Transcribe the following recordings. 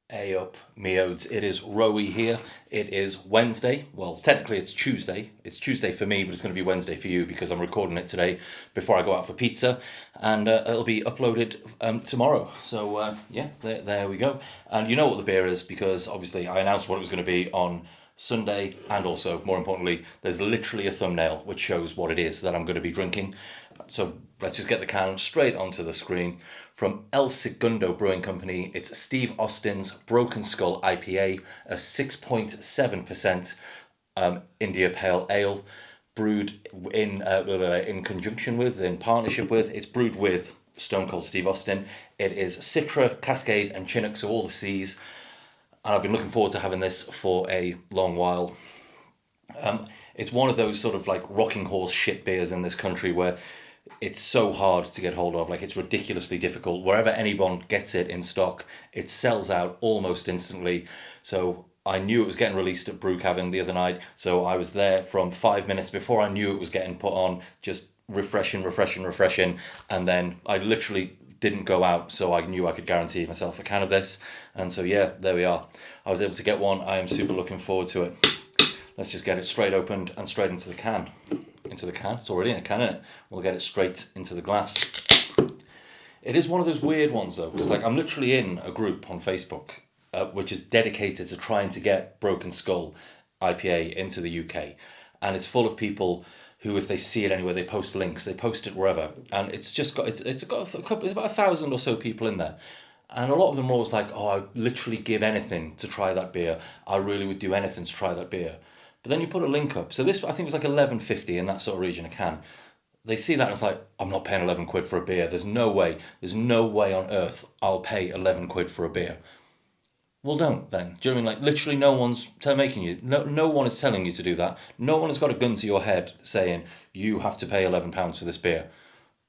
Hey up, Meodes. It is Rowie here. It is Wednesday. Well, technically it's Tuesday. It's Tuesday for me, but it's going to be Wednesday for you because I'm recording it today before I go out for pizza, and it'll be uploaded tomorrow. So yeah, there we go. And you know what the beer is because obviously I announced what it was going to be on Sunday, and also more importantly, there's literally a thumbnail which shows what it is that I'm going to be drinking. So let's just get the can straight onto the screen. From El Segundo Brewing Company, it's Steve Austin's Broken Skull IPA, a 6.7% India Pale Ale, brewed in conjunction with, in partnership with, it's brewed with Stone Cold Steve Austin. It is Citra, Cascade, and Chinook, so all the C's. And I've been looking forward to having this for a long while. It's one of those sort of like rocking horse shit beers in this country where it's so hard to get hold of. Like, it's ridiculously difficult. Wherever anyone gets it in stock, it sells out almost instantly. So I knew it was getting released at Brew Cavern the other night. So I was there from 5 minutes before I knew it was getting put on, just refreshing. And then I literally didn't go out, so I knew I could guarantee myself a can of this. And so yeah, there we are. I was able to get one. I am super looking forward to it. Let's just get it straight opened and straight into the can. Into the can. It's already in a can, isn't it? We'll get it straight into the glass. It is one of those weird ones though, because like I'm literally in a group on Facebook, which is dedicated to trying to get Broken Skull IPA into the UK, and it's full of people who, if they see it anywhere, they post links, they post it wherever, and it's just got it's got a couple, it's about 1,000 or so people in there. And a lot of them are always like, "Oh, I'd literally give anything to try that beer. I really would do anything to try that beer." But then you put a link up. So this, I think, was like 11.50 in that sort of region a can. They see that and it's like, I'm not paying 11 quid for a beer. There's no way. There's no way on earth I'll pay 11 quid for a beer. Well, don't then. Do you know what I mean? Like, literally, no one's making you. No one is telling you to do that. No one has got a gun to your head saying you have to pay £11 for this beer.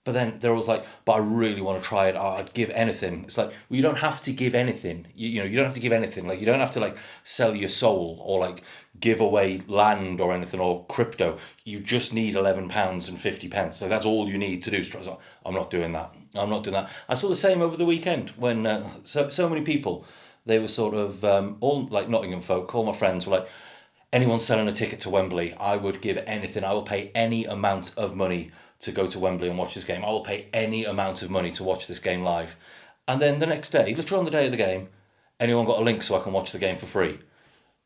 But then they're always like, but I really want to try it. I'd give anything. It's like, well, you don't have to give anything. You don't have to give anything. Like, you don't have to like sell your soul or like give away land or anything or crypto. You just need £11.50. So that's all you need to do. So I'm not doing that. I'm not doing that. I saw the same over the weekend when so many people, they were sort of all like Nottingham folk, all my friends were like, anyone selling a ticket to Wembley, I would give anything. I will pay any amount of money to go to Wembley and watch this game. I will pay any amount of money to watch this game live. And then the next day, literally on the day of the game, anyone got a link so I can watch the game for free.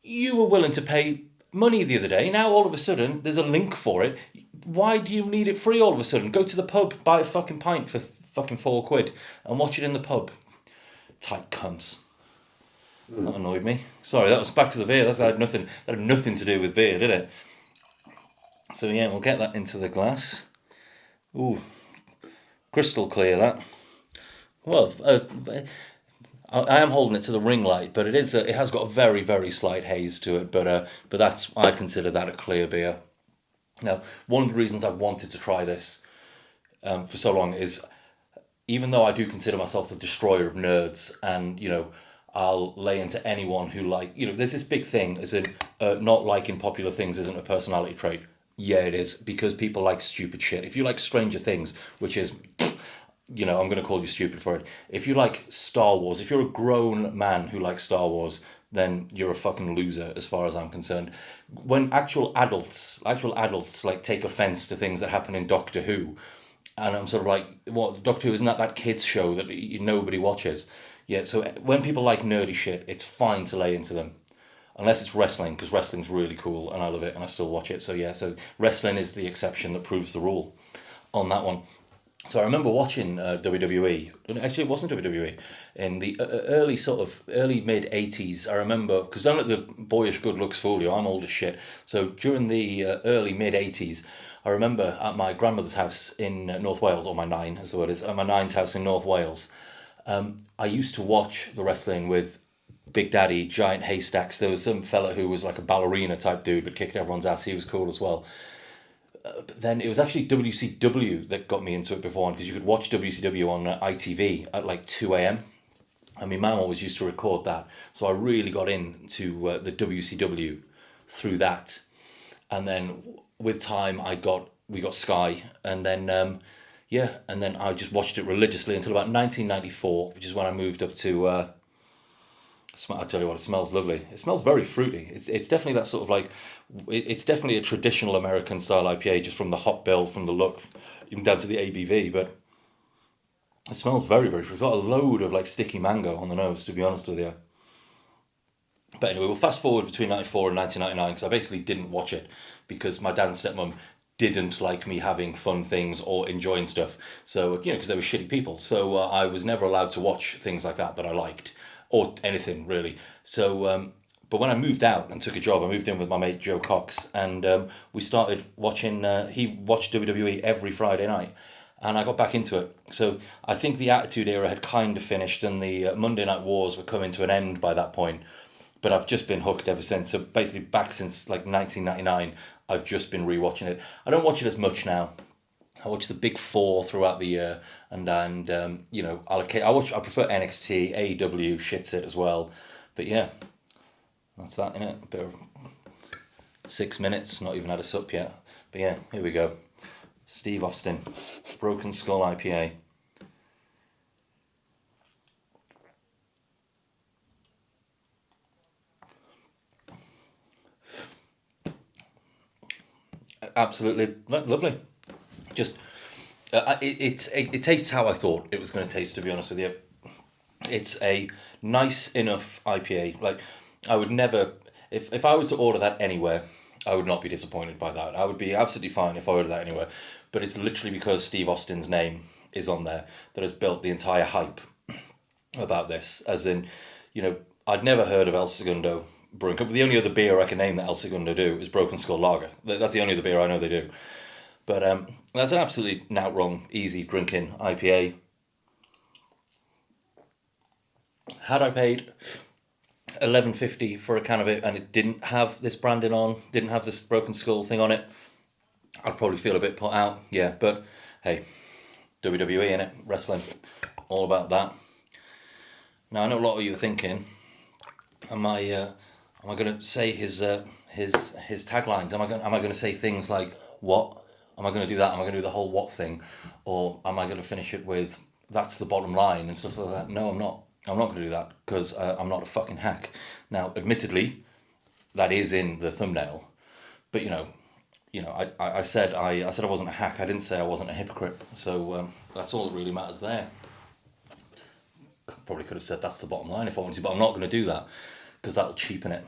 You were willing to pay money the other day. Now all of a sudden there's a link for it. Why do you need it free all of a sudden? Go to the pub, buy a fucking pint for fucking £4 and watch it in the pub. Tight cunts. That annoyed me. Sorry, that was back to the beer. That had nothing to do with beer, did it? So yeah, we'll get that into the glass. Ooh, crystal clear that. Well, I am holding it to the ring light, but it has got a very, very slight haze to it. But I'd consider that a clear beer. Now, one of the reasons I've wanted to try this for so long is, even though I do consider myself the destroyer of nerds, and I'll lay into anyone who there's this big thing as in not liking popular things isn't a personality trait. Yeah, it is, because people like stupid shit. If you like Stranger Things, which is, I'm going to call you stupid for it. If you like Star Wars, if you're a grown man who likes Star Wars, then you're a fucking loser as far as I'm concerned. When actual adults like take offense to things that happen in Doctor Who, and I'm sort of like, what, Doctor Who, isn't that kids show that nobody watches? Yeah, so when people like nerdy shit, it's fine to lay into them. Unless it's wrestling, because wrestling's really cool and I love it and I still watch it. So yeah, so wrestling is the exception that proves the rule on that one. So I remember watching WWE. Actually, it wasn't WWE. In the early mid '80s, I remember, because don't let the boyish good looks fool you. I'm old as shit. So during the early mid '80s, I remember at my grandmother's house in North Wales, or my nine, as the word is, at my nine's house in North Wales. I used to watch the wrestling with Big Daddy, Giant Haystacks. There was some fella who was like a ballerina type dude, but kicked everyone's ass. He was cool as well. But then it was actually WCW that got me into it before, because you could watch WCW on ITV at like 2 a.m. And my mum always used to record that. So I really got into the WCW through that. And then with time, we got Sky. And then, and then I just watched it religiously until about 1994, which is when I moved up to I tell you what, it smells lovely. It smells very fruity. It's definitely that sort of like, it's definitely a traditional American style IPA, just from the hop bill, from the look, even down to the ABV. But it smells very, very fruity. It's got a load of like sticky mango on the nose, to be honest with you. But anyway, we'll fast forward between 94 and 1999, because I basically didn't watch it because my dad and stepmom didn't like me having fun things or enjoying stuff. So, because they were shitty people. So I was never allowed to watch things like that I liked, or anything really. So, but when I moved out and took a job, I moved in with my mate Joe Cox, and we started watching. He watched WWE every Friday night, and I got back into it. So I think the Attitude Era had kind of finished, and the Monday Night Wars were coming to an end by that point. But I've just been hooked ever since. So basically, back since like 1999, I've just been rewatching it. I don't watch it as much now. I watch the big four throughout the year, and I prefer NXT, AEW shits it as well. But yeah, that's that in it. A bit of 6 minutes, not even had a sup yet. But yeah, here we go. Steve Austin, Broken Skull IPA. Absolutely lovely. Just it tastes how I thought it was going to taste. To be honest with you, it's a nice enough IPA. Like, I would never, if I was to order that anywhere, I would not be disappointed by that. I would be absolutely fine if I ordered that anywhere. But it's literally because Steve Austin's name is on there that has built the entire hype about this. As in, I'd never heard of El Segundo Brewing Company. The only other beer I can name that El Segundo do is Broken Skull Lager. That's the only other beer I know they do. But that's an absolutely not wrong, easy drinking IPA. Had I paid $11.50 for a can of it and it didn't have this branding on, didn't have this Broken Skull thing on it, I'd probably feel a bit put out. Yeah, but hey, WWE in it, wrestling, all about that. Now I know a lot of you are thinking, am I going to say his taglines? Am I going to say things like what? Am I going to do that? Am I going to do the whole what thing, or am I going to finish it with that's the bottom line and stuff like that? No, I'm not. I'm not going to do that because I'm not a fucking hack. Now, admittedly, that is in the thumbnail, but I said I said I wasn't a hack. I didn't say I wasn't a hypocrite. So that's all that really matters there. Probably could have said that's the bottom line if I wanted to, but I'm not going to do that because that'll cheapen it.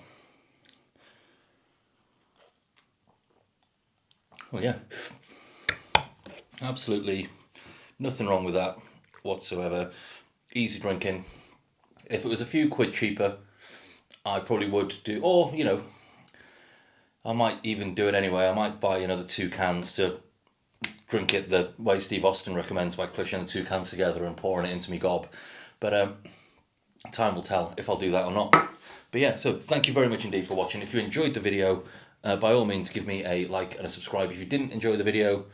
Well, yeah, absolutely nothing wrong with that whatsoever. Easy drinking. If it was a few quid cheaper, I probably would do, or I might even do it anyway. I might buy another 2 cans to drink it the way Steve Austin recommends, by clutching the 2 cans together and pouring it into me gob. But time will tell if I'll do that or not. But yeah, so thank you very much indeed for watching. If you enjoyed the video, by all means give me a like and a subscribe. If you didn't enjoy the video,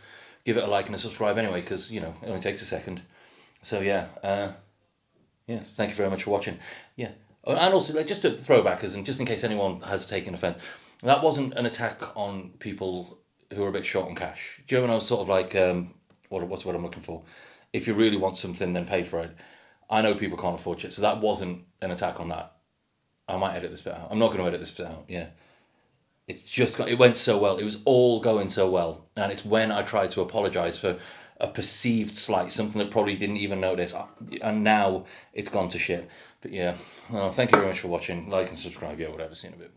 give it a like and a subscribe anyway, because it only takes a second. So yeah, thank you very much for watching. Yeah, and also, like, just a throwback, and just in case anyone has taken offence, that wasn't an attack on people who are a bit short on cash. Do you know when I was sort of like, what's what I'm looking for? If you really want something, then pay for it. I know people can't afford it, so that wasn't an attack on that. I might edit this bit out. I'm not going to edit this bit out. Yeah, it went so well. It was all going so well, and it's when I tried to apologise for a perceived slight, something that probably didn't even notice, and now it's gone to shit. But yeah, well, thank you very much for watching. Like and subscribe. Yeah, whatever. See you in a bit.